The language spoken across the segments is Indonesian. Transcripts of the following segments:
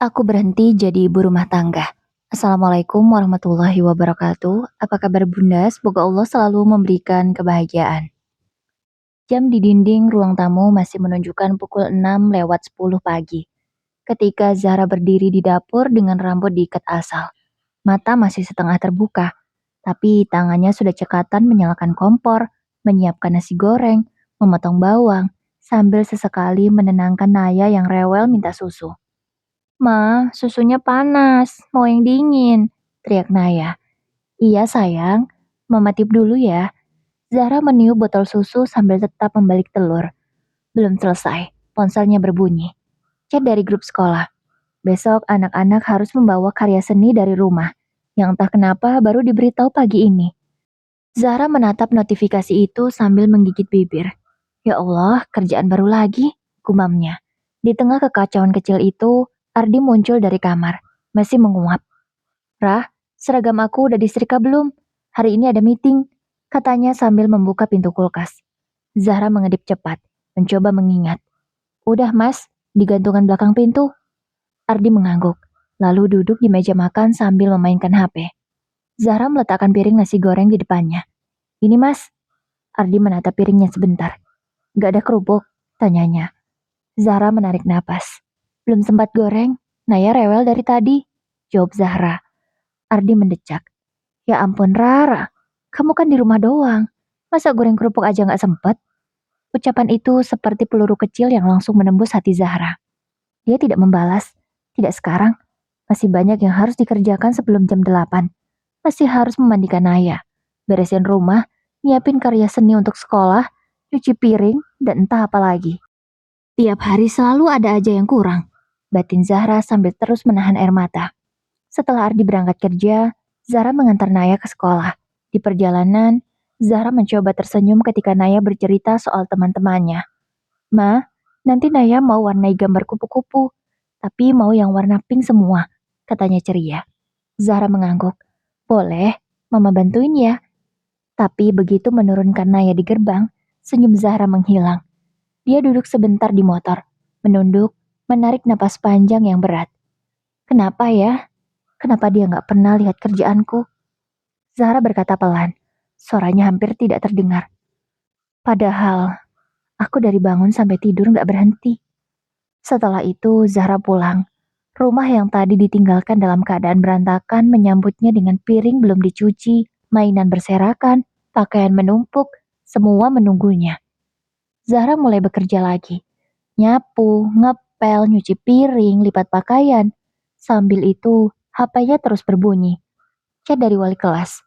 Aku berhenti jadi ibu rumah tangga. Assalamualaikum warahmatullahi wabarakatuh. Apa kabar Bunda? Semoga Allah selalu memberikan kebahagiaan. Jam di dinding ruang tamu masih menunjukkan pukul 6 lewat 10 pagi. Ketika Zahra berdiri di dapur dengan rambut diikat asal. Mata masih setengah terbuka, tapi tangannya sudah cekatan menyalakan kompor, menyiapkan nasi goreng, memotong bawang, sambil sesekali menenangkan Naya yang rewel minta susu. Ma, susunya panas, mau yang dingin, teriak Naya. Iya sayang, Mama tip dulu ya. Zahra meniup botol susu sambil tetap membalik telur. Belum selesai, ponselnya berbunyi. Chat dari grup sekolah. Besok anak-anak harus membawa karya seni dari rumah, yang entah kenapa baru diberitahu pagi ini. Zahra menatap notifikasi itu sambil menggigit bibir. Ya Allah, kerjaan baru lagi, gumamnya. Di tengah kekacauan kecil itu, Ardi muncul dari kamar, masih menguap. Rah, seragam aku udah disetrika belum? Hari ini ada meeting, katanya sambil membuka pintu kulkas. Zahra mengedip cepat, mencoba mengingat. Udah mas, di gantungan belakang pintu. Ardi mengangguk, lalu duduk di meja makan sambil memainkan HP. Zahra meletakkan piring nasi goreng di depannya. Ini mas. Ardi menatap piringnya sebentar. Gak ada kerupuk, tanyanya. Zahra menarik napas. Belum sempat goreng, Naya rewel dari tadi. Jawab Zahra. Ardi mendecak. Ya ampun Rara, kamu kan di rumah doang. Masa goreng kerupuk aja gak sempet? Ucapan itu seperti peluru kecil yang langsung menembus hati Zahra. Dia tidak membalas. Tidak sekarang. Masih banyak yang harus dikerjakan sebelum jam 8. Masih harus memandikan Naya. Beresin rumah, nyiapin karya seni untuk sekolah, cuci piring, dan entah apa lagi. Tiap hari selalu ada aja yang kurang. Batin Zahra sambil terus menahan air mata. Setelah Ardi berangkat kerja, Zahra mengantar Naya ke sekolah. Di perjalanan, Zahra mencoba tersenyum ketika Naya bercerita soal teman-temannya. Ma, nanti Naya mau warnai gambar kupu-kupu, tapi mau yang warna pink semua, katanya ceria. Zahra mengangguk. Boleh, Mama bantuin ya. Tapi begitu menurunkan Naya di gerbang, senyum Zahra menghilang. Dia duduk sebentar di motor, menunduk, menarik napas panjang yang berat. Kenapa ya? Kenapa dia nggak pernah lihat kerjaanku? Zahra berkata pelan, suaranya hampir tidak terdengar. Padahal, aku dari bangun sampai tidur nggak berhenti. Setelah itu, Zahra pulang. Rumah yang tadi ditinggalkan dalam keadaan berantakan menyambutnya dengan piring belum dicuci, mainan berserakan, pakaian menumpuk, semua menunggunya. Zahra mulai bekerja lagi. Nyapu, ngepel, nyuci piring, lipat pakaian. Sambil itu, HP-nya terus berbunyi. Chat dari wali kelas,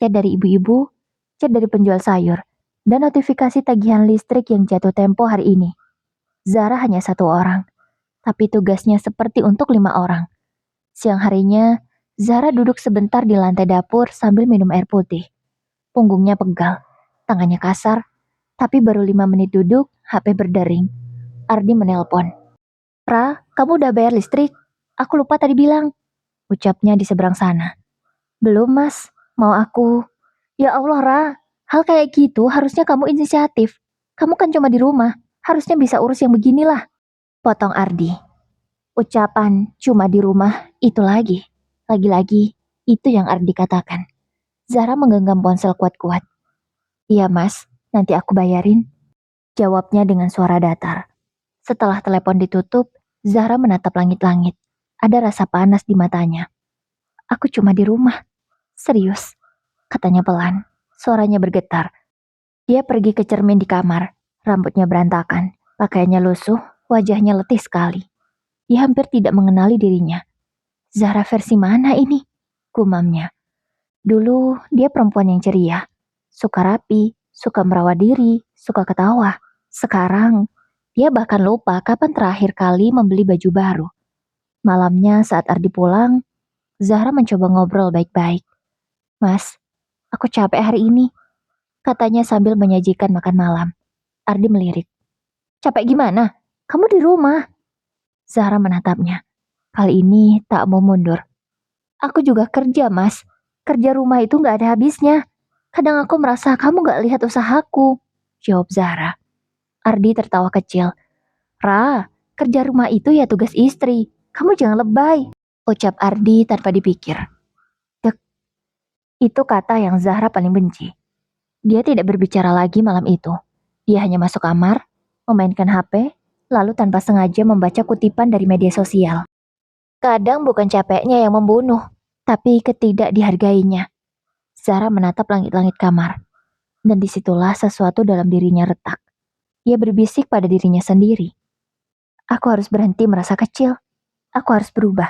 chat dari ibu-ibu, chat dari penjual sayur, dan notifikasi tagihan listrik yang jatuh tempo hari ini. Zahra hanya satu orang, tapi tugasnya seperti untuk 5 orang. Siang harinya, Zahra duduk sebentar di lantai dapur sambil minum air putih. Punggungnya pegal, tangannya kasar, tapi baru 5 menit duduk, HP berdering. Ardi menelpon. Ra, kamu udah bayar listrik? Aku lupa tadi bilang. Ucapnya di seberang sana. Belum mas, mau aku. Ya Allah Ra, hal kayak gitu harusnya kamu inisiatif. Kamu kan cuma di rumah, harusnya bisa urus yang beginilah. Potong Ardi. Ucapan cuma di rumah itu lagi. Lagi-lagi, itu yang Ardi katakan. Zahra menggenggam ponsel kuat-kuat. Iya mas, nanti aku bayarin. Jawabnya dengan suara datar. Setelah telepon ditutup, Zahra menatap langit-langit. Ada rasa panas di matanya. Aku cuma di rumah. Serius, katanya pelan. Suaranya bergetar. Dia pergi ke cermin di kamar. Rambutnya berantakan, pakaiannya lusuh, wajahnya letih sekali. Dia hampir tidak mengenali dirinya. Zahra versi mana ini? Gumamnya. Dulu dia perempuan yang ceria. Suka rapi, suka merawat diri, suka ketawa. Sekarang, dia bahkan lupa kapan terakhir kali membeli baju baru. Malamnya saat Ardi pulang, Zahra mencoba ngobrol baik-baik. Mas, aku capek hari ini, katanya sambil menyajikan makan malam. Ardi melirik. Capek gimana? Kamu di rumah. Zahra menatapnya. Kali ini tak mau mundur. Aku juga kerja, Mas. Kerja rumah itu gak ada habisnya. Kadang aku merasa kamu gak lihat usahaku, jawab Zahra. Ardi tertawa kecil. Ra, kerja rumah itu ya tugas istri. Kamu jangan lebay, ucap Ardi tanpa dipikir. Dek, itu kata yang Zahra paling benci. Dia tidak berbicara lagi malam itu. Dia hanya masuk kamar, memainkan HP, lalu tanpa sengaja membaca kutipan dari media sosial. Kadang bukan capeknya yang membunuh, tapi ketidakdihargainya. Zahra menatap langit-langit kamar, dan disitulah sesuatu dalam dirinya retak. Ia berbisik pada dirinya sendiri. Aku harus berhenti merasa kecil. Aku harus berubah.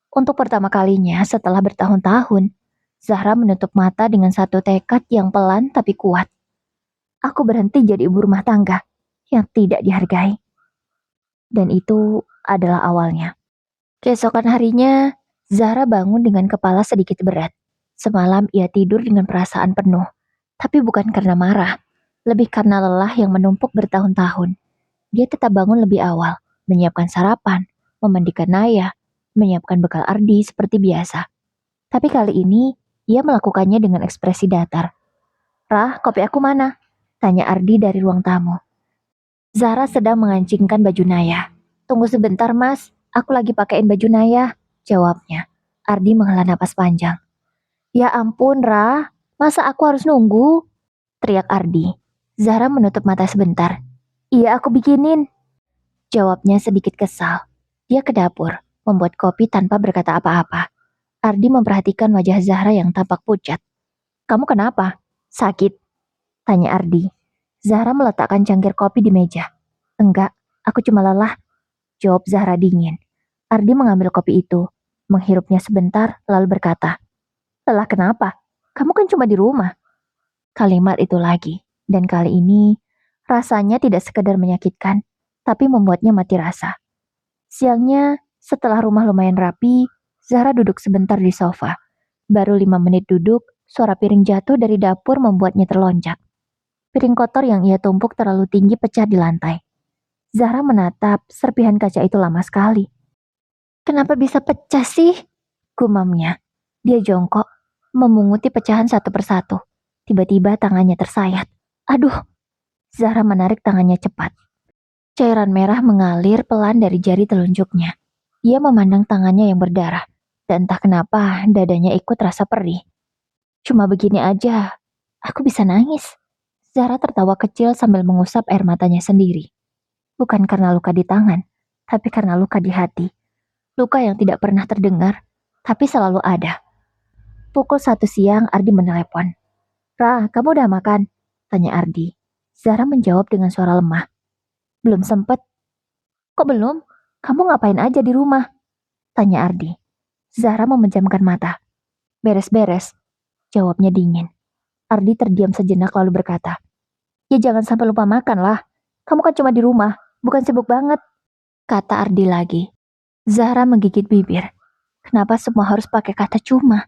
Untuk pertama kalinya setelah bertahun-tahun, Zahra menutup mata dengan satu tekad yang pelan tapi kuat. Aku berhenti jadi ibu rumah tangga yang tidak dihargai. Dan itu adalah awalnya. Keesokan harinya, Zahra bangun dengan kepala sedikit berat. Semalam ia tidur dengan perasaan penuh, tapi bukan karena marah, lebih karena lelah yang menumpuk bertahun-tahun. Dia tetap bangun lebih awal, menyiapkan sarapan, memandikan Naya, menyiapkan bekal Ardi seperti biasa. Tapi kali ini, ia melakukannya dengan ekspresi datar. Rah, kopi aku mana? Tanya Ardi dari ruang tamu. Zahra sedang mengancingkan baju Naya. Tunggu sebentar mas, aku lagi pakein baju Naya, jawabnya. Ardi menghela napas panjang. Ya ampun Rah, masa aku harus nunggu? Teriak Ardi. Zahra menutup mata sebentar. Iya aku bikinin. Jawabnya sedikit kesal. Dia ke dapur, membuat kopi tanpa berkata apa-apa. Ardi memperhatikan wajah Zahra yang tampak pucat. Kamu kenapa? Sakit? Tanya Ardi. Zahra meletakkan cangkir kopi di meja. Enggak, aku cuma lelah, jawab Zahra dingin. Ardi mengambil kopi itu, menghirupnya sebentar, lalu berkata, lelah kenapa? Kamu kan cuma di rumah. Kalimat itu lagi, dan kali ini rasanya tidak sekedar menyakitkan, tapi membuatnya mati rasa. Siangnya, setelah rumah lumayan rapi, Zahra duduk sebentar di sofa. Baru 5 menit duduk, suara piring jatuh dari dapur membuatnya terlonjak. Piring kotor yang ia tumpuk terlalu tinggi pecah di lantai. Zahra menatap serpihan kaca itu lama sekali. Kenapa bisa pecah sih? Gumamnya. Dia jongkok, memunguti pecahan satu persatu. Tiba-tiba tangannya tersayat. Aduh! Zahra menarik tangannya cepat. Cairan merah mengalir pelan dari jari telunjuknya. Ia memandang tangannya yang berdarah. Dan entah kenapa dadanya ikut rasa perih. Cuma begini aja, aku bisa nangis. Zahra tertawa kecil sambil mengusap air matanya sendiri. Bukan karena luka di tangan, tapi karena luka di hati. Luka yang tidak pernah terdengar, tapi selalu ada. Pukul 1 siang, Ardi menelepon. Ra, kamu udah makan? Tanya Ardi. Zahra menjawab dengan suara lemah. Belum sempet. Kok belum? Kamu ngapain aja di rumah? Tanya Ardi. Zahra memejamkan mata. Beres-beres, jawabnya dingin. Ardi terdiam sejenak lalu berkata, ya jangan sampai lupa makan lah. Kamu kan cuma di rumah, bukan sibuk banget. Kata Ardi lagi. Zahra menggigit bibir. Kenapa semua harus pakai kata cuma?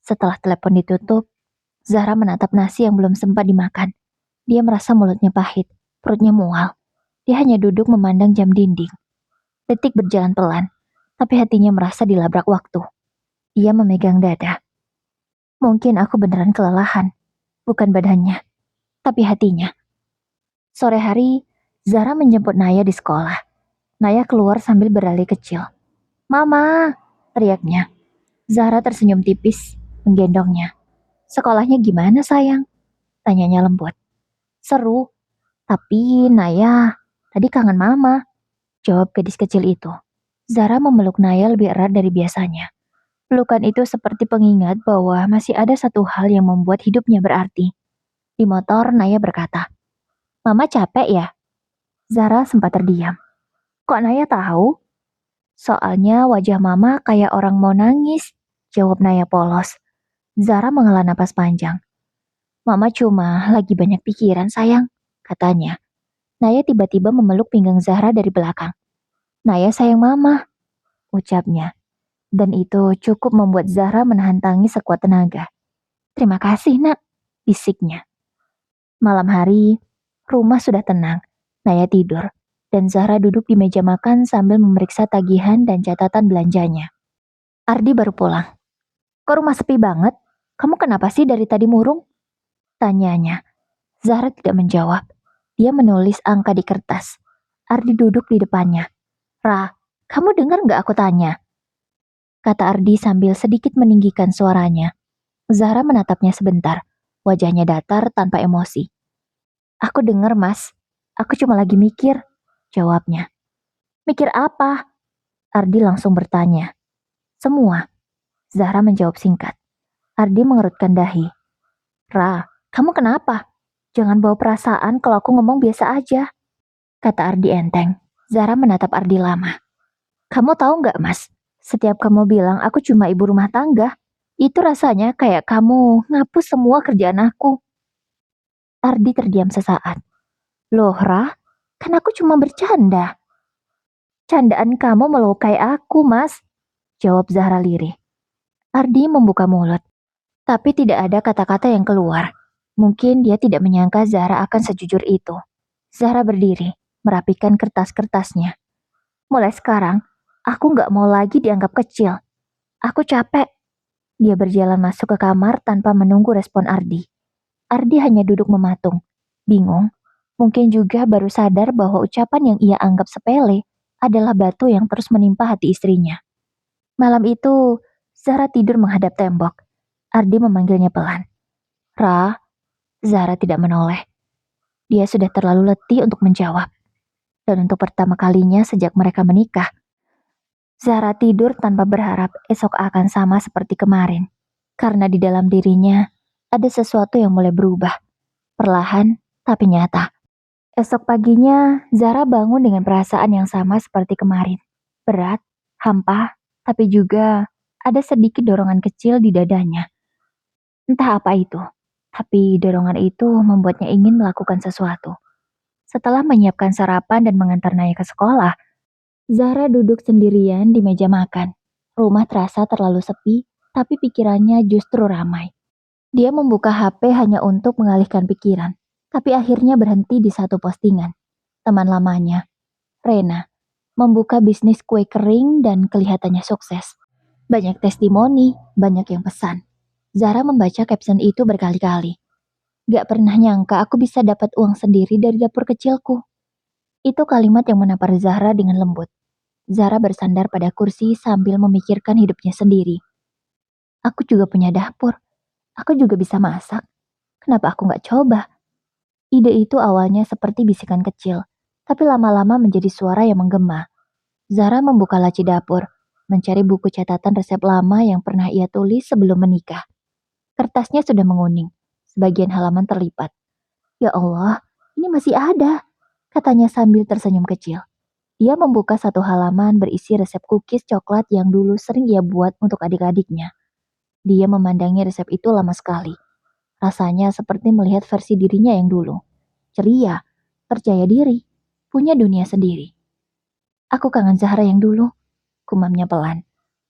Setelah telepon ditutup, Zahra menatap nasi yang belum sempat dimakan. Dia merasa mulutnya pahit, perutnya mual. Dia hanya duduk memandang jam dinding. Detik berjalan pelan, tapi hatinya merasa dilabrak waktu. Dia memegang dada. Mungkin aku beneran kelelahan. Bukan badannya, tapi hatinya. Sore hari, Zahra menjemput Naya di sekolah. Naya keluar sambil beralih kecil. Mama, teriaknya. Zahra tersenyum tipis, menggendongnya. Sekolahnya gimana sayang? Tanyanya lembut. Seru, tapi Naya, tadi kangen mama. Jawab gadis kecil itu. Zahra memeluk Naya lebih erat dari biasanya. Pelukan itu seperti pengingat bahwa masih ada satu hal yang membuat hidupnya berarti. Di motor, Naya berkata, Mama capek ya? Zahra sempat terdiam. Kok Naya tahu? Soalnya wajah Mama kayak orang mau nangis, jawab Naya polos. Zahra menghela napas panjang. Mama cuma lagi banyak pikiran sayang, katanya. Naya tiba-tiba memeluk pinggang Zahra dari belakang. Naya sayang Mama, ucapnya. Dan itu cukup membuat Zahra menahan tangis sekuat tenaga. Terima kasih nak, bisiknya. Malam hari, rumah sudah tenang. Naya tidur, dan Zahra duduk di meja makan sambil memeriksa tagihan dan catatan belanjanya. Ardi baru pulang. Kok rumah sepi banget? Kamu kenapa sih dari tadi murung? Tanyanya. Zahra tidak menjawab. Dia menulis angka di kertas. Ardi duduk di depannya. Ra, Kamu dengar nggak aku tanya? Kata Ardi sambil sedikit meninggikan suaranya. Zahra menatapnya sebentar. Wajahnya datar tanpa emosi. Aku dengar, Mas. Aku cuma lagi mikir, jawabnya. Mikir apa? Ardi langsung bertanya. Semua. Zahra menjawab singkat. Ardi mengerutkan dahi. Ra, kamu kenapa? Jangan bawa perasaan kalau aku ngomong biasa aja. Kata Ardi enteng. Zahra menatap Ardi lama. Kamu tahu nggak, Mas? Setiap kamu bilang aku cuma ibu rumah tangga, itu rasanya kayak kamu ngapus semua kerjaan aku. Ardi terdiam sesaat. Loh, Ra, kan aku cuma bercanda. Candaan kamu melukai aku, Mas. Jawab Zahra lirih. Ardi membuka mulut, tapi tidak ada kata-kata yang keluar. Mungkin dia tidak menyangka Zahra akan sejujur itu. Zahra berdiri, merapikan kertas-kertasnya. Mulai sekarang, aku nggak mau lagi dianggap kecil. Aku capek. Dia berjalan masuk ke kamar tanpa menunggu respon Ardi. Ardi hanya duduk mematung, bingung. Mungkin juga baru sadar bahwa ucapan yang ia anggap sepele adalah batu yang terus menimpa hati istrinya. Malam itu, Zahra tidur menghadap tembok. Ardi memanggilnya pelan. Ra, Zahra tidak menoleh. Dia sudah terlalu letih untuk menjawab. Dan untuk pertama kalinya sejak mereka menikah, Zahra tidur tanpa berharap esok akan sama seperti kemarin. Karena di dalam dirinya ada sesuatu yang mulai berubah. Perlahan, tapi nyata. Esok paginya, Zahra bangun dengan perasaan yang sama seperti kemarin. Berat, hampa, tapi juga ada sedikit dorongan kecil di dadanya. Entah apa itu, tapi dorongan itu membuatnya ingin melakukan sesuatu. Setelah menyiapkan sarapan dan mengantar Naya ke sekolah, Zahra duduk sendirian di meja makan. Rumah terasa terlalu sepi, tapi pikirannya justru ramai. Dia membuka HP hanya untuk mengalihkan pikiran, tapi akhirnya berhenti di satu postingan. Teman lamanya, Rena, membuka bisnis kue kering dan kelihatannya sukses. Banyak testimoni, banyak yang pesan. Zahra membaca caption itu berkali-kali. Gak pernah nyangka aku bisa dapat uang sendiri dari dapur kecilku. Itu kalimat yang menampar Zahra dengan lembut. Zahra bersandar pada kursi sambil memikirkan hidupnya sendiri. Aku juga punya dapur. Aku juga bisa masak. Kenapa aku gak coba? Ide itu awalnya seperti bisikan kecil, tapi lama-lama menjadi suara yang menggema. Zahra membuka laci dapur, mencari buku catatan resep lama yang pernah ia tulis sebelum menikah. Kertasnya sudah menguning, sebagian halaman terlipat. Ya Allah, ini masih ada, katanya sambil tersenyum kecil. Ia membuka satu halaman berisi resep cookies coklat yang dulu sering ia buat untuk adik-adiknya. Dia memandangi resep itu lama sekali. Rasanya seperti melihat versi dirinya yang dulu. Ceria, percaya diri, punya dunia sendiri. Aku kangen Zahra yang dulu, kumamnya pelan.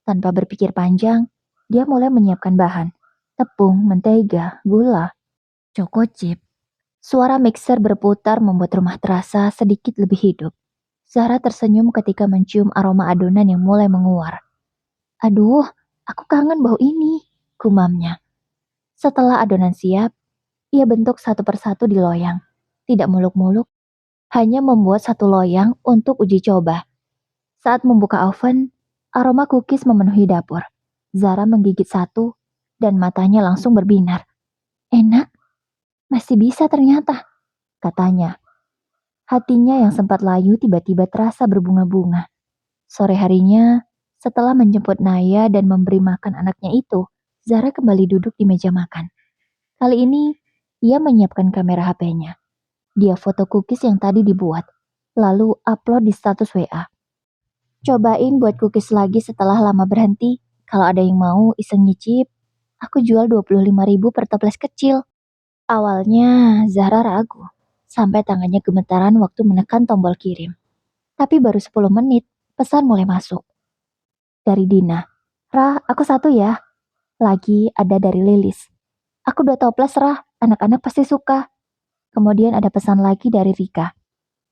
Tanpa berpikir panjang, dia mulai menyiapkan bahan. Tepung, mentega, gula, choco chip. Suara mixer berputar membuat rumah terasa sedikit lebih hidup. Zahra tersenyum ketika mencium aroma adonan yang mulai menguar. Aduh, aku kangen bau ini, kumamnya. Setelah adonan siap, ia bentuk satu persatu di loyang. Tidak muluk-muluk, hanya membuat satu loyang untuk uji coba. Saat membuka oven, aroma cookies memenuhi dapur. Zahra menggigit satu, dan matanya langsung berbinar. Enak, masih bisa ternyata, katanya. Hatinya yang sempat layu tiba-tiba terasa berbunga-bunga. Sore harinya, setelah menjemput Naya dan memberi makan anaknya itu, Zahra kembali duduk di meja makan. Kali ini, ia menyiapkan kamera HP-nya. Dia foto cookies yang tadi dibuat, lalu upload di status WA. Cobain buat cookies lagi setelah lama berhenti. Kalau ada yang mau iseng nyicip, aku jual 25.000 per toples kecil. Awalnya Zahra ragu, sampai tangannya gemetaran waktu menekan tombol kirim. Tapi baru 10 menit, pesan mulai masuk. Dari Dina, Rah, aku satu ya. Lagi ada dari Lilis. Aku 2 toples, Rah, anak-anak pasti suka. Kemudian ada pesan lagi dari Rika.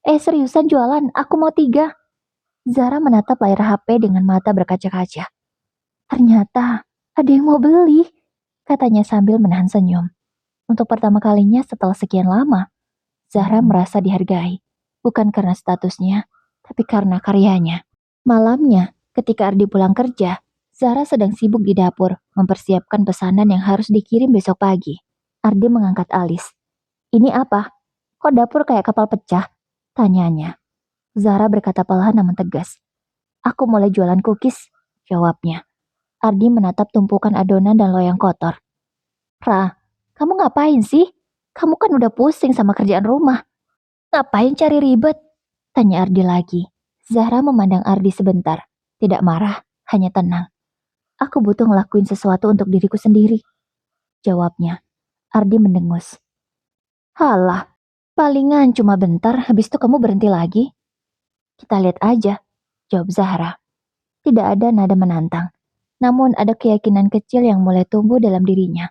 Seriusan jualan, aku mau 3. Zahra menatap layar HP dengan mata berkaca-kaca. Ternyata ada yang mau beli, katanya sambil menahan senyum. Untuk pertama kalinya setelah sekian lama, Zahra merasa dihargai. Bukan karena statusnya, tapi karena karyanya. Malamnya, ketika Ardi pulang kerja, Zahra sedang sibuk di dapur, mempersiapkan pesanan yang harus dikirim besok pagi. Ardi mengangkat alis. Ini apa? Kok dapur kayak kapal pecah? Tanyanya. Zahra berkata pelan namun tegas. Aku mulai jualan cookies, jawabnya. Ardi menatap tumpukan adonan dan loyang kotor. Ra, kamu ngapain sih? Kamu kan udah pusing sama kerjaan rumah. Ngapain cari ribet? Tanya Ardi lagi. Zahra memandang Ardi sebentar. Tidak marah, hanya tenang. Aku butuh ngelakuin sesuatu untuk diriku sendiri. Jawabnya. Ardi mendengus. Halah, palingan cuma bentar, habis itu kamu berhenti lagi. Kita lihat aja, jawab Zahra. Tidak ada nada menantang. Namun ada keyakinan kecil yang mulai tumbuh dalam dirinya.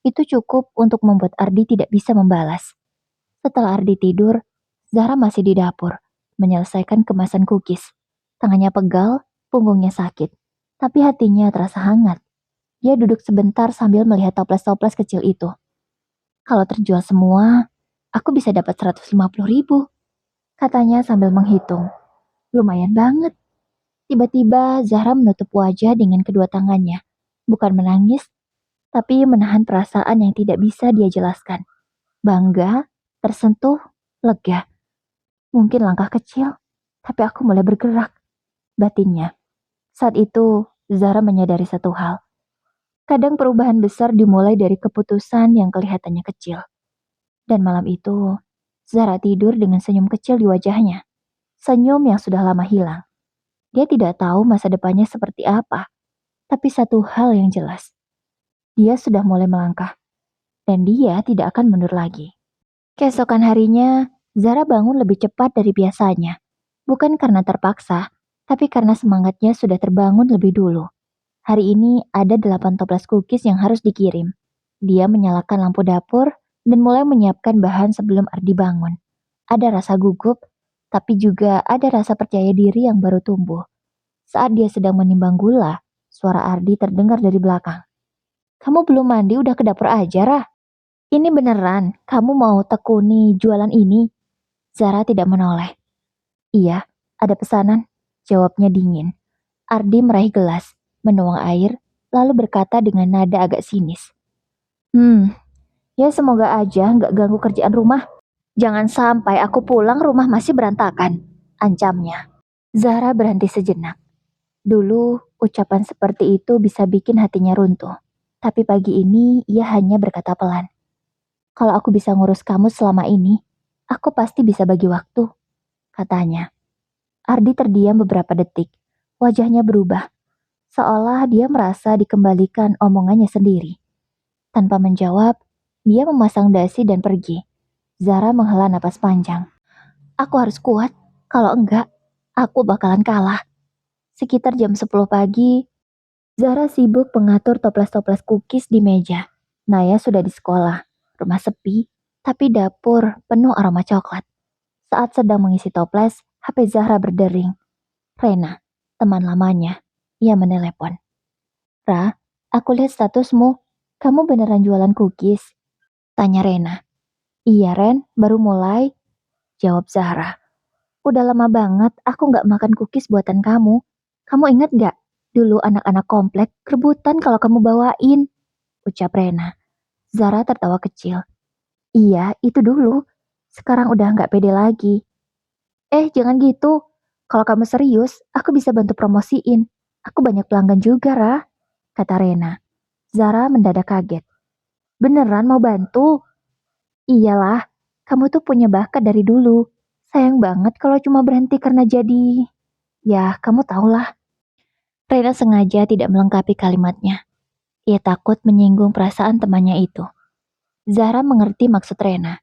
Itu cukup untuk membuat Ardi tidak bisa membalas. Setelah Ardi tidur, Zahra masih di dapur, menyelesaikan kemasan cookies. Tangannya pegal, punggungnya sakit. Tapi hatinya terasa hangat. Dia duduk sebentar sambil melihat toples-toples kecil itu. Kalau terjual semua, aku bisa dapat 150.000, katanya sambil menghitung. Lumayan banget. Tiba-tiba Zahra menutup wajah dengan kedua tangannya. Bukan menangis, tapi menahan perasaan yang tidak bisa dia jelaskan. Bangga, tersentuh, lega. Mungkin langkah kecil, tapi aku mulai bergerak. Batinnya. Saat itu, Zahra menyadari satu hal. Kadang perubahan besar dimulai dari keputusan yang kelihatannya kecil. Dan malam itu, Zahra tidur dengan senyum kecil di wajahnya. Senyum yang sudah lama hilang. Dia tidak tahu masa depannya seperti apa. Tapi satu hal yang jelas. Dia sudah mulai melangkah. Dan dia tidak akan mundur lagi. Keesokan harinya, Zahra bangun lebih cepat dari biasanya. Bukan karena terpaksa, tapi karena semangatnya sudah terbangun lebih dulu. Hari ini ada 8 toples cookies yang harus dikirim. Dia menyalakan lampu dapur dan mulai menyiapkan bahan sebelum Ardi bangun. Ada rasa gugup, tapi juga ada rasa percaya diri yang baru tumbuh. Saat dia sedang menimbang gula, suara Ardi terdengar dari belakang. Kamu belum mandi udah ke dapur aja, Rah? Ini beneran, kamu mau tekuni jualan ini? Zara tidak menoleh. Iya, ada pesanan, jawabnya dingin. Ardi meraih gelas, menuang air, lalu berkata dengan nada agak sinis. Ya semoga aja nggak ganggu kerjaan rumah. Jangan sampai aku pulang rumah masih berantakan, ancamnya. Zahra berhenti sejenak. Dulu, ucapan seperti itu bisa bikin hatinya runtuh. Tapi pagi ini, ia hanya berkata pelan. Kalau aku bisa ngurus kamu selama ini, aku pasti bisa bagi waktu, katanya. Ardi terdiam beberapa detik. Wajahnya berubah, seolah dia merasa dikembalikan omongannya sendiri. Tanpa menjawab, dia memasang dasi dan pergi. Zara menghela napas panjang. Aku harus kuat, kalau enggak, aku bakalan kalah. Sekitar jam 10 pagi, Zara sibuk mengatur toples-toples cookies di meja. Naya sudah di sekolah, rumah sepi, tapi dapur penuh aroma coklat. Saat sedang mengisi toples, HP Zahra berdering. Rena, teman lamanya, ia menelepon. Ra, aku lihat statusmu, kamu beneran jualan cookies? Tanya Rena. Iya Ren, baru mulai, jawab Zahra. Udah lama banget aku nggak makan cookies buatan kamu. Kamu ingat nggak? Dulu anak-anak komplek rebutan kalau kamu bawain, ucap Rena. Zahra tertawa kecil. Iya, itu dulu. Sekarang udah nggak pede lagi. Jangan gitu. Kalau kamu serius, aku bisa bantu promosiin. Aku banyak pelanggan juga, Ra, kata Rena. Zara mendadak kaget. Beneran mau bantu? Iyalah, kamu tuh punya bakat dari dulu. Sayang banget kalau cuma berhenti karena jadi... Ya, kamu tahulah. Rena sengaja tidak melengkapi kalimatnya. Ia takut menyinggung perasaan temannya itu. Zara mengerti maksud Rena.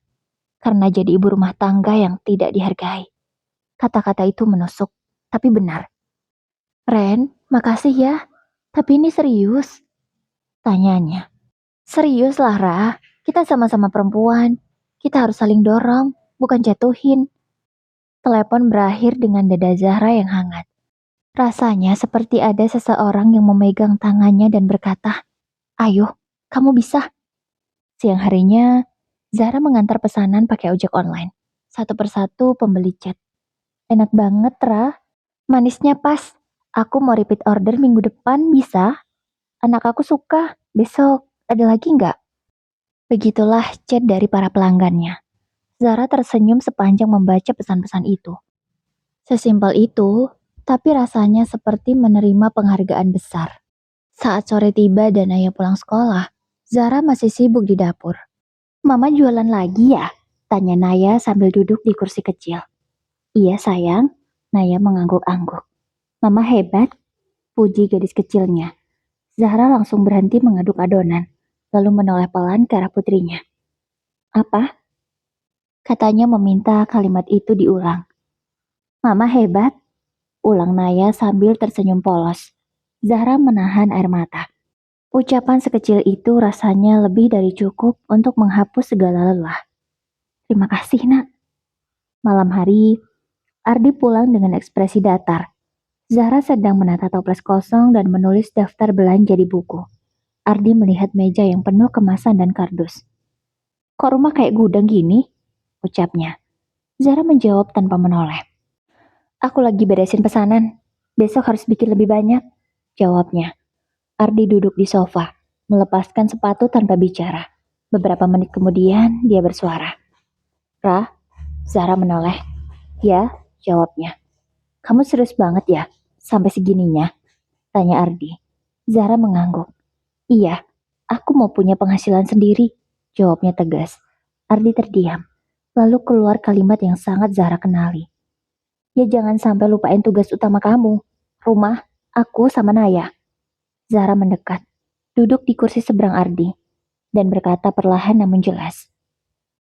Karena jadi ibu rumah tangga yang tidak dihargai. Kata-kata itu menusuk, tapi benar. Ren, makasih ya. Tapi ini serius. Tanyanya. Serius lah, Ra. Kita sama-sama perempuan. Kita harus saling dorong, bukan jatuhin. Telepon berakhir dengan dada Zahra yang hangat. Rasanya seperti ada seseorang yang memegang tangannya dan berkata, Ayo, kamu bisa. Siang harinya, Zahra mengantar pesanan pakai ojek online. Satu persatu pembeli chat. Enak banget, Ra. Manisnya pas. Aku mau repeat order minggu depan, bisa? Anak aku suka. Besok ada lagi nggak? Begitulah chat dari para pelanggannya. Zara tersenyum sepanjang membaca pesan-pesan itu. Sesimpel itu, tapi rasanya seperti menerima penghargaan besar. Saat sore tiba dan ayah pulang sekolah, Zara masih sibuk di dapur. Mama jualan lagi ya? Tanya Naya sambil duduk di kursi kecil. Iya sayang, Naya mengangguk-angguk. Mama hebat, puji gadis kecilnya. Zahra langsung berhenti mengaduk adonan, lalu menoleh pelan ke arah putrinya. Apa? Katanya meminta kalimat itu diulang. Mama hebat, ulang Naya sambil tersenyum polos. Zahra menahan air mata. Ucapan sekecil itu rasanya lebih dari cukup untuk menghapus segala lelah. Terima kasih, Nak. Malam hari, Ardi pulang dengan ekspresi datar. Zahra sedang menata toples kosong dan menulis daftar belanja di buku. Ardi melihat meja yang penuh kemasan dan kardus. Kok rumah kayak gudang gini? Ucapnya. Zahra menjawab tanpa menoleh. Aku lagi beresin pesanan. Besok harus bikin lebih banyak. Jawabnya. Ardi duduk di sofa, melepaskan sepatu tanpa bicara. Beberapa menit kemudian, dia bersuara. Ra, Zahra menoleh. Ya, jawabnya. Kamu serius banget ya? Sampai segininya? Tanya Ardi. Zahra mengangguk. Iya, aku mau punya penghasilan sendiri. Jawabnya tegas. Ardi terdiam. Lalu keluar kalimat yang sangat Zahra kenali. Ya jangan sampai lupain tugas utama kamu. Rumah, aku sama Naya. Zahra mendekat, duduk di kursi seberang Ardi, dan berkata perlahan namun jelas.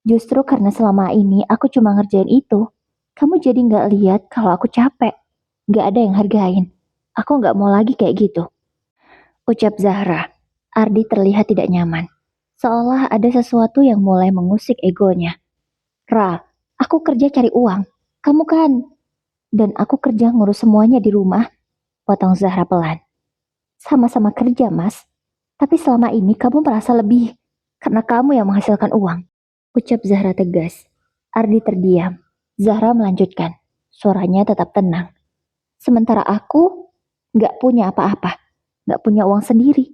Justru karena selama ini aku cuma ngerjain itu, kamu jadi nggak lihat kalau aku capek. Nggak ada yang hargain. Aku nggak mau lagi kayak gitu. Ucap Zahra. Ardi terlihat tidak nyaman. Seolah ada sesuatu yang mulai mengusik egonya. Ra, aku kerja cari uang. Kamu kan. Dan aku kerja ngurus semuanya di rumah. Potong Zahra pelan. Sama-sama kerja, Mas. Tapi selama ini kamu merasa lebih. Karena kamu yang menghasilkan uang. Ucap Zahra tegas. Ardi terdiam. Zahra melanjutkan. Suaranya tetap tenang. Sementara aku nggak punya apa-apa. Nggak punya uang sendiri.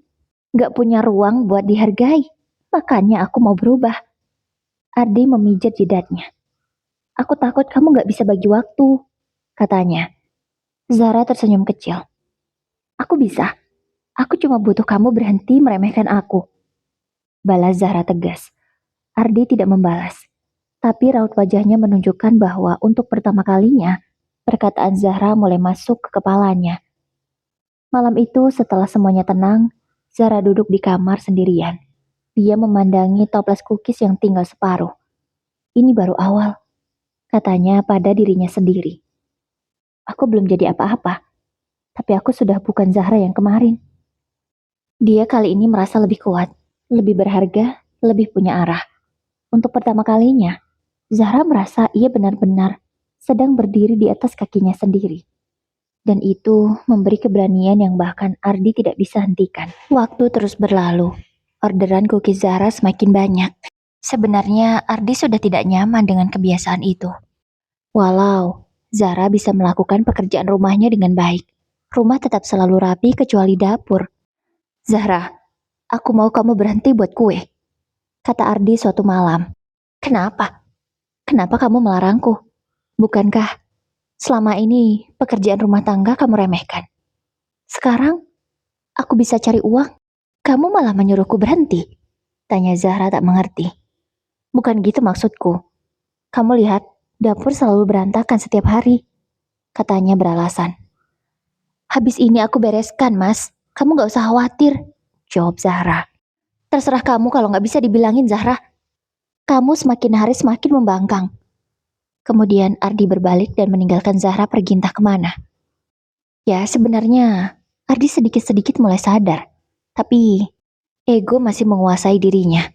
Nggak punya ruang buat dihargai. Makanya aku mau berubah. Ardi memijat jidatnya. Aku takut kamu nggak bisa bagi waktu, katanya. Zahra tersenyum kecil. Aku bisa. Aku cuma butuh kamu berhenti meremehkan aku. Balas Zahra tegas. Ardi tidak membalas. Tapi raut wajahnya menunjukkan bahwa untuk pertama kalinya, perkataan Zahra mulai masuk ke kepalanya. Malam itu setelah semuanya tenang, Zahra duduk di kamar sendirian. Dia memandangi toples cookies yang tinggal separuh. Ini baru awal, katanya pada dirinya sendiri. Aku belum jadi apa-apa, tapi aku sudah bukan Zahra yang kemarin. Dia kali ini merasa lebih kuat, lebih berharga, lebih punya arah. Untuk pertama kalinya, Zahra merasa ia benar-benar sedang berdiri di atas kakinya sendiri. Dan itu memberi keberanian yang bahkan Ardi tidak bisa hentikan. Waktu terus berlalu. Orderan cookies Zahra semakin banyak. Sebenarnya Ardi sudah tidak nyaman dengan kebiasaan itu. Walau Zahra bisa melakukan pekerjaan rumahnya dengan baik, rumah tetap selalu rapi kecuali dapur. Zahra, aku mau kamu berhenti buat kue, kata Ardi suatu malam. Kenapa? Kenapa kamu melarangku? Bukankah selama ini pekerjaan rumah tangga kamu remehkan? Sekarang aku bisa cari uang, kamu malah menyuruhku berhenti. Tanya Zahra tak mengerti. Bukan gitu maksudku. Kamu lihat, dapur selalu berantakan setiap hari. Katanya beralasan. Habis ini aku bereskan, Mas. Kamu gak usah khawatir. Jawab Zahra. Terserah kamu kalau gak bisa dibilangin, Zahra. Kamu semakin hari semakin membangkang. Kemudian Ardi berbalik dan meninggalkan Zahra pergi entah kemana. Ya, sebenarnya Ardi sedikit-sedikit mulai sadar. Tapi ego masih menguasai dirinya.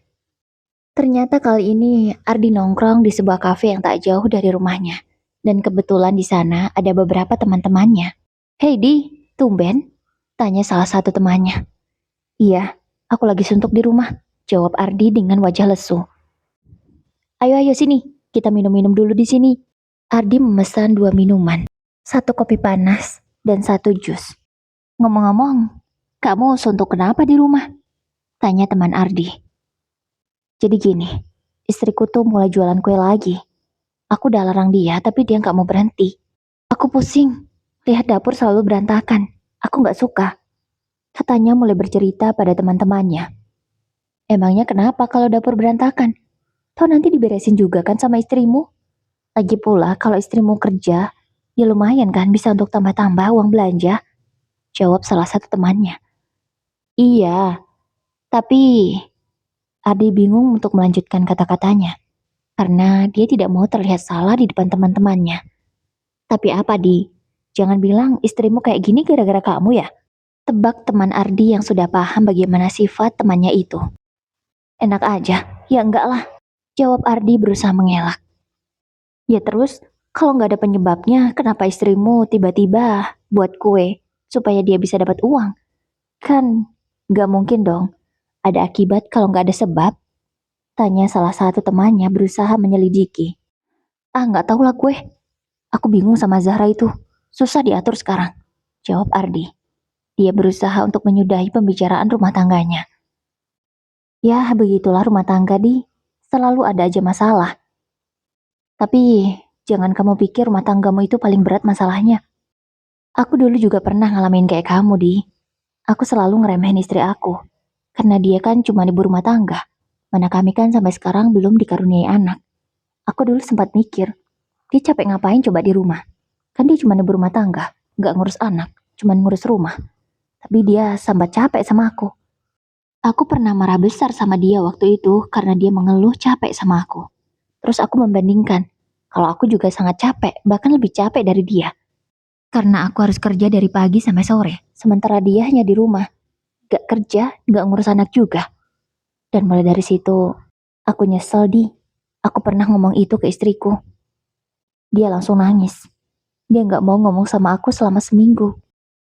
Ternyata kali ini Ardi nongkrong di sebuah kafe yang tak jauh dari rumahnya. Dan kebetulan di sana ada beberapa teman-temannya. Hei Di, tumben? Tanya salah satu temannya. Iya, aku lagi suntuk di rumah. Jawab Ardi dengan wajah lesu. Ayo sini, kita minum-minum dulu di sini. Ardi memesan 2 minuman. 1 kopi panas, dan 1 jus. Ngomong-ngomong, kamu suntuk kenapa di rumah? Tanya teman Ardi. Jadi gini, istriku tuh mulai jualan kue lagi. Aku udah larang dia, tapi dia nggak mau berhenti. Aku pusing, lihat dapur selalu berantakan. Aku nggak suka. Katanya mulai bercerita pada teman-temannya. Emangnya kenapa kalau dapur berantakan? Toh nanti diberesin juga kan sama istrimu? Lagi pula kalau istrimu kerja, ya lumayan kan bisa untuk tambah-tambah uang belanja. Jawab salah satu temannya. Iya, tapi Adi bingung untuk melanjutkan kata-katanya. Karena dia tidak mau terlihat salah di depan teman-temannya. Tapi apa, Di? Jangan bilang istrimu kayak gini gara-gara kamu ya? Tebak teman Ardi yang sudah paham bagaimana sifat temannya itu. Enak aja, ya enggak lah. Jawab Ardi berusaha mengelak. Ya terus, kalau nggak ada penyebabnya, kenapa istrimu tiba-tiba buat kue supaya dia bisa dapat uang? Kan nggak mungkin dong. Ada akibat kalau nggak ada sebab? Tanya salah satu temannya berusaha menyelidiki. Ah nggak tahu lah gue. Aku bingung sama Zahra itu. Susah diatur sekarang. Jawab Ardi. Dia berusaha untuk menyudahi pembicaraan rumah tangganya. Ya begitulah rumah tangga di. Selalu ada aja masalah. Tapi jangan kamu pikir rumah tanggamu itu paling berat masalahnya. Aku dulu juga pernah ngalamin kayak kamu, Di. Aku selalu ngeremehin istri aku. Karena dia kan cuma ibu rumah tangga. Mana kami kan sampai sekarang belum dikaruniai anak. Aku dulu sempat mikir, dia capek ngapain coba di rumah? Kan dia cuma ibu rumah tangga, gak ngurus anak, cuma ngurus rumah. Tapi dia sambat capek sama aku. Aku pernah marah besar sama dia waktu itu karena dia mengeluh capek sama aku. Terus aku membandingkan, kalau aku juga sangat capek, bahkan lebih capek dari dia. Karena aku harus kerja dari pagi sampai sore, sementara dia hanya di rumah. Gak kerja, gak ngurus anak juga. Dan mulai dari situ, aku nyesel di. Aku pernah ngomong itu ke istriku. Dia langsung nangis. Dia gak mau ngomong sama aku selama seminggu.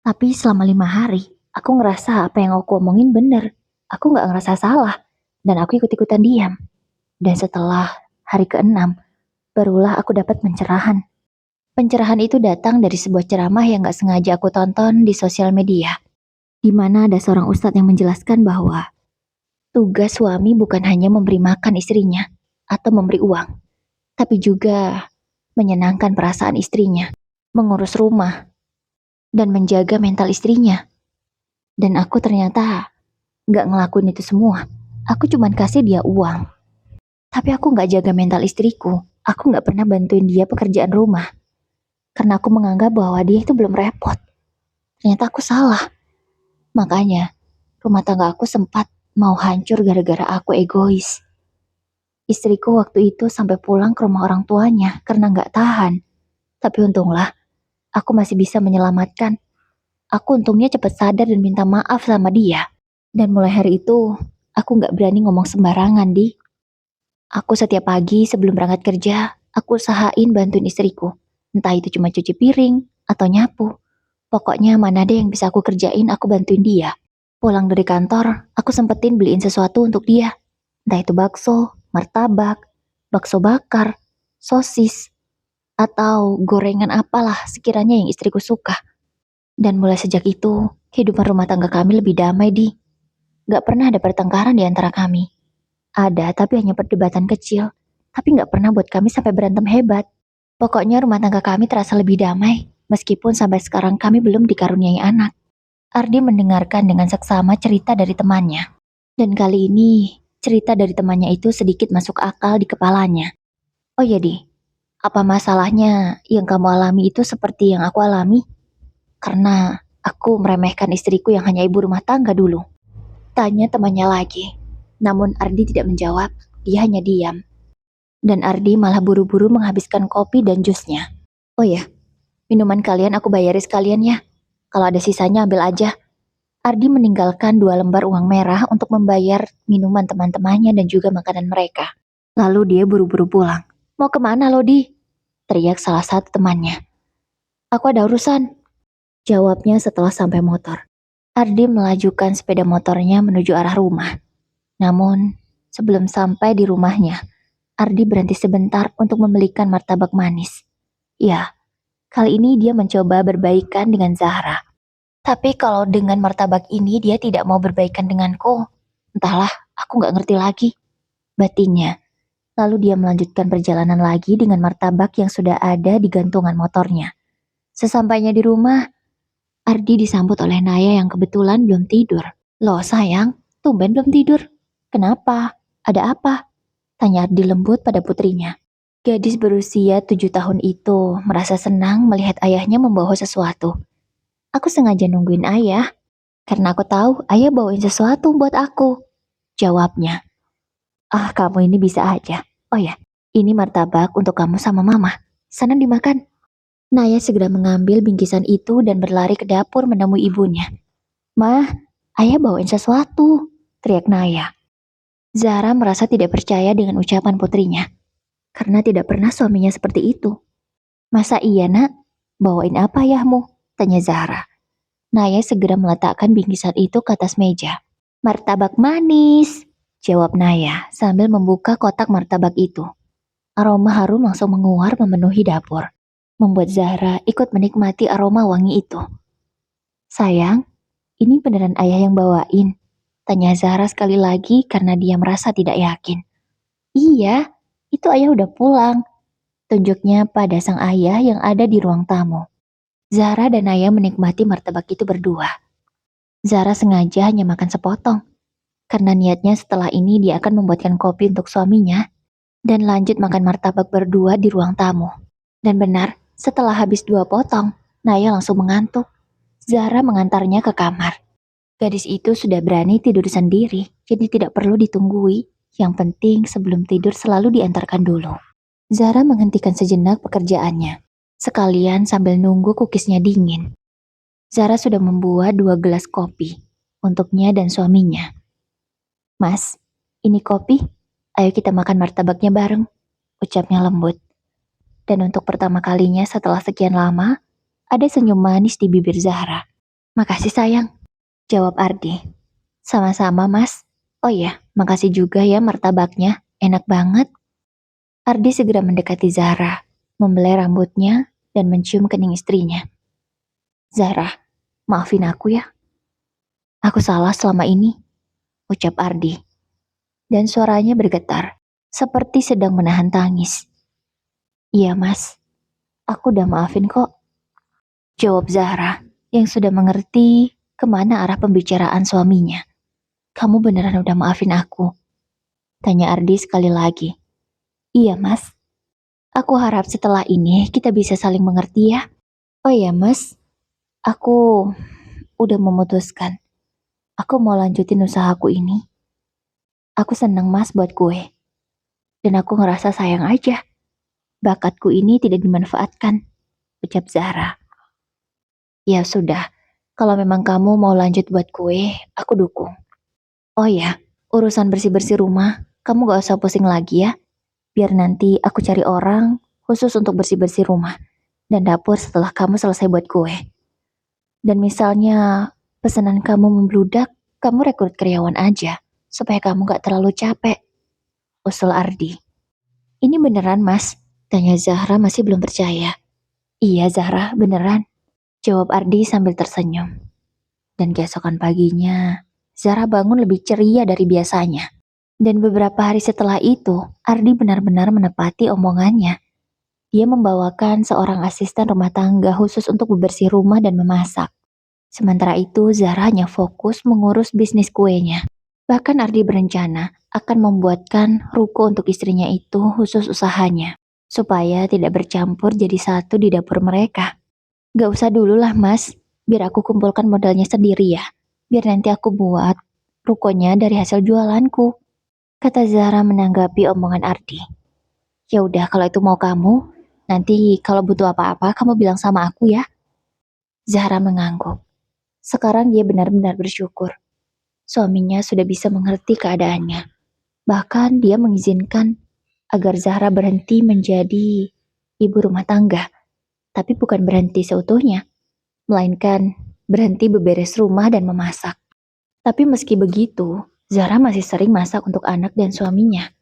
Tapi selama 5 hari, aku ngerasa apa yang aku omongin bener. Aku gak ngerasa salah. Dan aku ikut-ikutan diam. Dan setelah hari ke-6, barulah aku dapat pencerahan. Pencerahan itu datang dari sebuah ceramah yang gak sengaja aku tonton di sosial media. Di mana ada seorang ustadz yang menjelaskan bahwa tugas suami bukan hanya memberi makan istrinya atau memberi uang, tapi juga menyenangkan perasaan istrinya, mengurus rumah, dan menjaga mental istrinya. Dan aku ternyata gak ngelakuin itu semua. Aku cuma kasih dia uang. Tapi aku gak jaga mental istriku. Aku gak pernah bantuin dia pekerjaan rumah. Karena aku menganggap bahwa dia itu belum repot. Ternyata aku salah. Makanya, rumah tangga aku sempat mau hancur gara-gara aku egois. Istriku waktu itu sampai pulang ke rumah orang tuanya karena gak tahan. Tapi untunglah, aku masih bisa menyelamatkan. Aku untungnya cepat sadar dan minta maaf sama dia. Dan mulai hari itu, aku gak berani ngomong sembarangan, Di. Aku setiap pagi sebelum berangkat kerja, aku usahain bantuin istriku. Entah itu cuma cuci piring atau nyapu. Pokoknya mana ada yang bisa aku kerjain, aku bantuin dia. Pulang dari kantor, aku sempetin beliin sesuatu untuk dia. Entah itu bakso, martabak, bakso bakar, sosis, atau gorengan apalah sekiranya yang istriku suka. Dan mulai sejak itu, kehidupan rumah tangga kami lebih damai, Di. Gak pernah ada pertengkaran di antara kami. Ada, tapi hanya perdebatan kecil. Tapi gak pernah buat kami sampai berantem hebat. Pokoknya rumah tangga kami terasa lebih damai, meskipun sampai sekarang kami belum dikaruniai anak. Ardi mendengarkan dengan seksama cerita dari temannya. Dan kali ini, cerita dari temannya itu sedikit masuk akal di kepalanya. Oh iya, Di. Apa masalahnya yang kamu alami itu seperti yang aku alami? Karena aku meremehkan istriku yang hanya ibu rumah tangga dulu. Tanya temannya lagi. Namun Ardi tidak menjawab, dia hanya diam. Dan Ardi malah buru-buru menghabiskan kopi dan jusnya. Oh ya, minuman kalian aku bayarin sekalian ya. Kalau ada sisanya ambil aja. Ardi meninggalkan 2 lembar uang merah untuk membayar minuman teman-temannya dan juga makanan mereka. Lalu dia buru-buru pulang. Mau kemana lo, Di? Teriak salah satu temannya. Aku ada urusan. Jawabnya setelah sampai motor. Ardi melajukan sepeda motornya menuju arah rumah. Namun, sebelum sampai di rumahnya, Ardi berhenti sebentar untuk membelikan martabak manis. Ya, Kali ini dia mencoba berbaikan dengan Zahra. Tapi kalau dengan martabak ini dia tidak mau berbaikan denganku. Entahlah, aku gak ngerti lagi. Batinnya. Lalu dia melanjutkan perjalanan lagi dengan martabak yang sudah ada di gantungan motornya. Sesampainya di rumah, Ardi disambut oleh Naya yang kebetulan belum tidur. Loh sayang, tumben belum tidur. Kenapa? Ada apa? Tanya Ardi lembut pada putrinya. Gadis berusia 7 tahun itu merasa senang melihat ayahnya membawa sesuatu. Aku sengaja nungguin ayah, karena aku tahu ayah bawain sesuatu buat aku. Jawabnya. Ah, kamu ini bisa aja. Oh ya, ini martabak untuk kamu sama mama. Sana dimakan. Naya segera mengambil bingkisan itu dan berlari ke dapur menemui ibunya. Mah, ayah bawain sesuatu, teriak Naya. Zahra merasa tidak percaya dengan ucapan putrinya, karena tidak pernah suaminya seperti itu. Masa iya nak? Bawain apa ayahmu? Tanya Zahra. Naya segera meletakkan bingkisan itu ke atas meja. Martabak manis, jawab Naya sambil membuka kotak martabak itu. Aroma harum langsung menguar memenuhi dapur, membuat Zahra ikut menikmati aroma wangi itu. Sayang, ini beneran ayah yang bawain? Tanya Zahra sekali lagi karena dia merasa tidak yakin. Iya, itu ayah udah pulang. Tunjuknya pada sang ayah yang ada di ruang tamu. Zahra dan Naya menikmati martabak itu berdua. Zahra sengaja hanya makan sepotong, karena niatnya setelah ini dia akan membuatkan kopi untuk suaminya dan lanjut makan martabak berdua di ruang tamu. Dan benar, setelah habis 2 potong, Naya langsung mengantuk. Zahra mengantarnya ke kamar. Gadis itu sudah berani tidur sendiri, jadi tidak perlu ditunggui. Yang penting sebelum tidur selalu diantarkan dulu. Zahra menghentikan sejenak pekerjaannya, sekalian sambil nunggu kukisnya dingin. Zahra sudah membuat 2 gelas kopi, untuknya dan suaminya. Mas, ini kopi, ayo kita makan martabaknya bareng, ucapnya lembut. Dan untuk pertama kalinya setelah sekian lama, ada senyum manis di bibir Zahra. Makasih sayang, jawab Ardi. Sama-sama mas. Oh iya, makasih juga ya martabaknya, enak banget. Ardi segera mendekati Zahra, membelai rambutnya dan mencium kening istrinya. Zahra, maafin aku ya. Aku salah selama ini, ucap Ardi. Dan suaranya bergetar, seperti sedang menahan tangis. Iya mas, aku udah maafin kok, jawab Zahra yang sudah mengerti kemana arah pembicaraan suaminya. Kamu beneran udah maafin aku? Tanya Ardi sekali lagi. Iya mas, aku harap setelah ini kita bisa saling mengerti ya. Oh iya mas, aku udah memutuskan. Aku mau lanjutin usahaku ini. Aku seneng mas buat kue. Dan aku ngerasa sayang aja. Bakatku ini tidak dimanfaatkan, ucap Zahra. Ya sudah, kalau memang kamu mau lanjut buat kue, aku dukung. Oh ya, urusan bersih-bersih rumah, kamu gak usah pusing lagi ya. Biar nanti aku cari orang khusus untuk bersih-bersih rumah dan dapur setelah kamu selesai buat kue. Dan misalnya pesanan kamu membludak, kamu rekrut karyawan aja, supaya kamu gak terlalu capek. Usul Ardi. Ini beneran mas? Tanya Zahra masih belum percaya. Iya Zahra, beneran. Jawab Ardi sambil tersenyum. Dan keesokan paginya, Zahra bangun lebih ceria dari biasanya. Dan beberapa hari setelah itu, Ardi benar-benar menepati omongannya. Dia membawakan seorang asisten rumah tangga khusus untuk bebersih rumah dan memasak. Sementara itu, Zahra hanya fokus mengurus bisnis kuenya. Bahkan Ardi berencana akan membuatkan ruko untuk istrinya itu khusus usahanya, supaya tidak bercampur jadi satu di dapur mereka. Gak usah dulu lah mas, biar aku kumpulkan modalnya sendiri ya. Biar nanti aku buat rukonya dari hasil jualanku, kata Zahra menanggapi omongan Ardi. Ya udah kalau itu mau kamu, nanti kalau butuh apa-apa kamu bilang sama aku ya. Zahra mengangguk. Sekarang dia benar-benar bersyukur. Suaminya sudah bisa mengerti keadaannya. Bahkan dia mengizinkan agar Zahra berhenti menjadi ibu rumah tangga. Tapi bukan berhenti seutuhnya, melainkan berhenti beberes rumah dan memasak. Tapi meski begitu, Zahra masih sering masak untuk anak dan suaminya.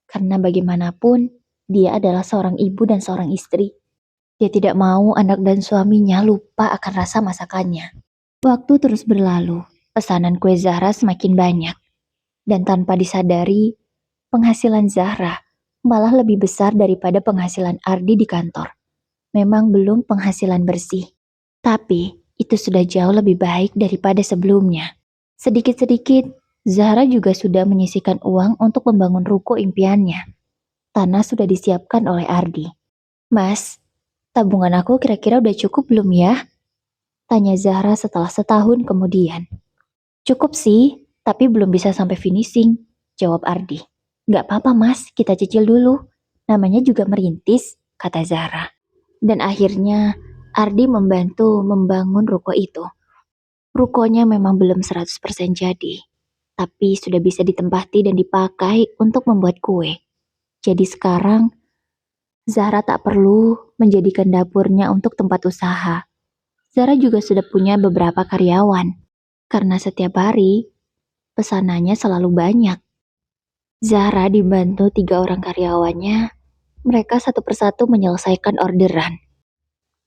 Karena bagaimanapun, dia adalah seorang ibu dan seorang istri. Dia tidak mau anak dan suaminya lupa akan rasa masakannya. Waktu terus berlalu, pesanan kue Zahra semakin banyak. Dan tanpa disadari, penghasilan Zahra malah lebih besar daripada penghasilan Ardi di kantor. Memang belum penghasilan bersih, tapi itu sudah jauh lebih baik daripada sebelumnya. Sedikit-sedikit, Zahra juga sudah menyisihkan uang untuk membangun ruko impiannya. Tanah sudah disiapkan oleh Ardi. Mas, tabungan aku kira-kira udah cukup belum ya? Tanya Zahra setelah setahun kemudian. Cukup sih, tapi belum bisa sampai finishing, jawab Ardi. Gak apa-apa mas, kita cicil dulu. Namanya juga merintis, kata Zahra. Dan akhirnya Ardi membantu membangun ruko itu. Rukonya memang belum 100% jadi, tapi sudah bisa ditempati dan dipakai untuk membuat kue. Jadi sekarang, Zahra tak perlu menjadikan dapurnya untuk tempat usaha. Zahra juga sudah punya beberapa karyawan, karena setiap hari pesanannya selalu banyak. Zahra dibantu 3 orang karyawannya, mereka satu persatu menyelesaikan orderan.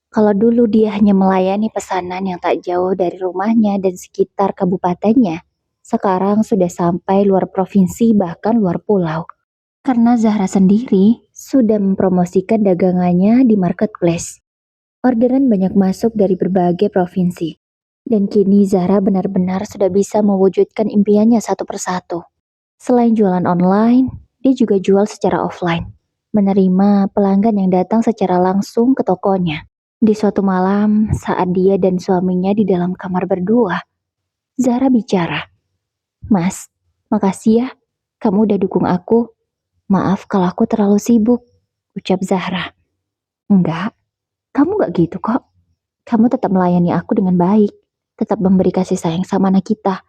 Kalau dulu dia hanya melayani pesanan yang tak jauh dari rumahnya dan sekitar kabupatennya, sekarang sudah sampai luar provinsi bahkan luar pulau. Karena Zahra sendiri sudah mempromosikan dagangannya di marketplace. Orderan banyak masuk dari berbagai provinsi. Dan kini Zahra benar-benar sudah bisa mewujudkan impiannya satu persatu. Selain jualan online, dia juga jual secara offline. Menerima pelanggan yang datang secara langsung ke tokonya. Di suatu malam, saat dia dan suaminya di dalam kamar berdua, Zahra bicara, "Mas, makasih ya, kamu udah dukung aku. Maaf kalau aku terlalu sibuk," ucap Zahra. "Enggak, kamu gak gitu kok. Kamu tetap melayani aku dengan baik, tetap memberi kasih sayang sama anak kita.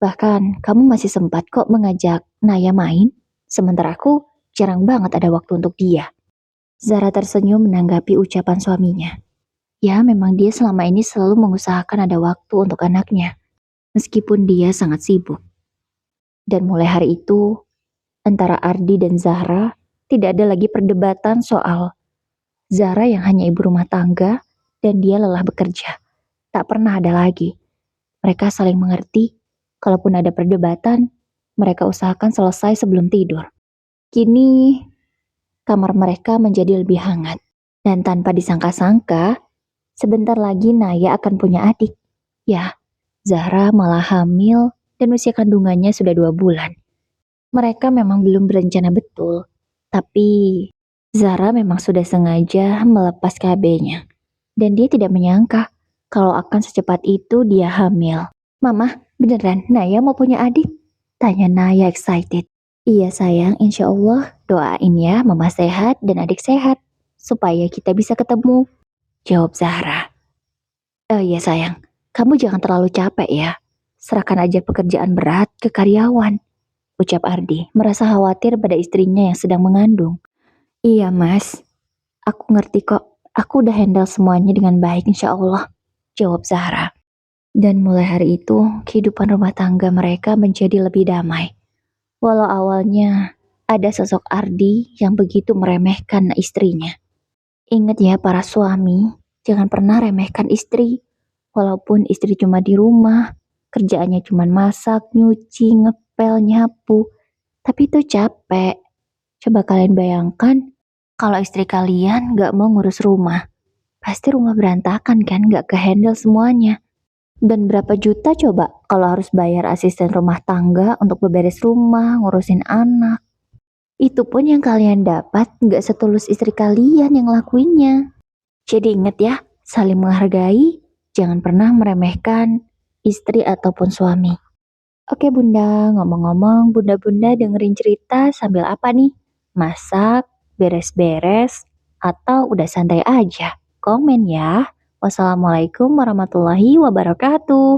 Bahkan, kamu masih sempat kok mengajak Naya main, sementara aku jarang banget ada waktu untuk dia." Zahra tersenyum menanggapi ucapan suaminya. Ya, memang dia selama ini selalu mengusahakan ada waktu untuk anaknya, meskipun dia sangat sibuk. Dan mulai hari itu, antara Ardi dan Zahra, tidak ada lagi perdebatan soal Zahra yang hanya ibu rumah tangga dan dia lelah bekerja. Tak pernah ada lagi. Mereka saling mengerti, kalaupun ada perdebatan, mereka usahakan selesai sebelum tidur. Kini, kamar mereka menjadi lebih hangat. Dan tanpa disangka-sangka, sebentar lagi Naya akan punya adik. Ya, Zahra malah hamil dan usia kandungannya sudah 2 bulan. Mereka memang belum berencana betul, tapi Zahra memang sudah sengaja melepas KB-nya. Dan dia tidak menyangka kalau akan secepat itu dia hamil. "Mama, beneran Naya mau punya adik?" Tanya Naya excited. "Iya sayang, insya Allah doain ya mama sehat dan adik sehat, supaya kita bisa ketemu," jawab Zahra. "Oh iya sayang, kamu jangan terlalu capek ya. Serahkan aja pekerjaan berat ke karyawan," ucap Ardi, merasa khawatir pada istrinya yang sedang mengandung. "Iya mas, aku ngerti kok. Aku udah handle semuanya dengan baik insya Allah," jawab Zahra. Dan mulai hari itu, kehidupan rumah tangga mereka menjadi lebih damai. Walau awalnya ada sosok Ardi yang begitu meremehkan istrinya. Ingat ya para suami, jangan pernah remehkan istri. Walaupun istri cuma di rumah, kerjaannya cuma masak, nyuci, ngepel, nyapu. Tapi itu capek. Coba kalian bayangkan, kalau istri kalian gak mau ngurus rumah. Pasti rumah berantakan kan, gak kehandle semuanya. Dan berapa juta coba kalau harus bayar asisten rumah tangga untuk beberes rumah, ngurusin anak. Itu pun yang kalian dapat gak setulus istri kalian yang lakuinnya. Jadi ingat ya, saling menghargai, jangan pernah meremehkan istri ataupun suami. Oke bunda, ngomong-ngomong bunda-bunda dengerin cerita sambil apa nih? Masak, beres-beres, atau udah santai aja? Komen ya. Wassalamualaikum warahmatullahi wabarakatuh.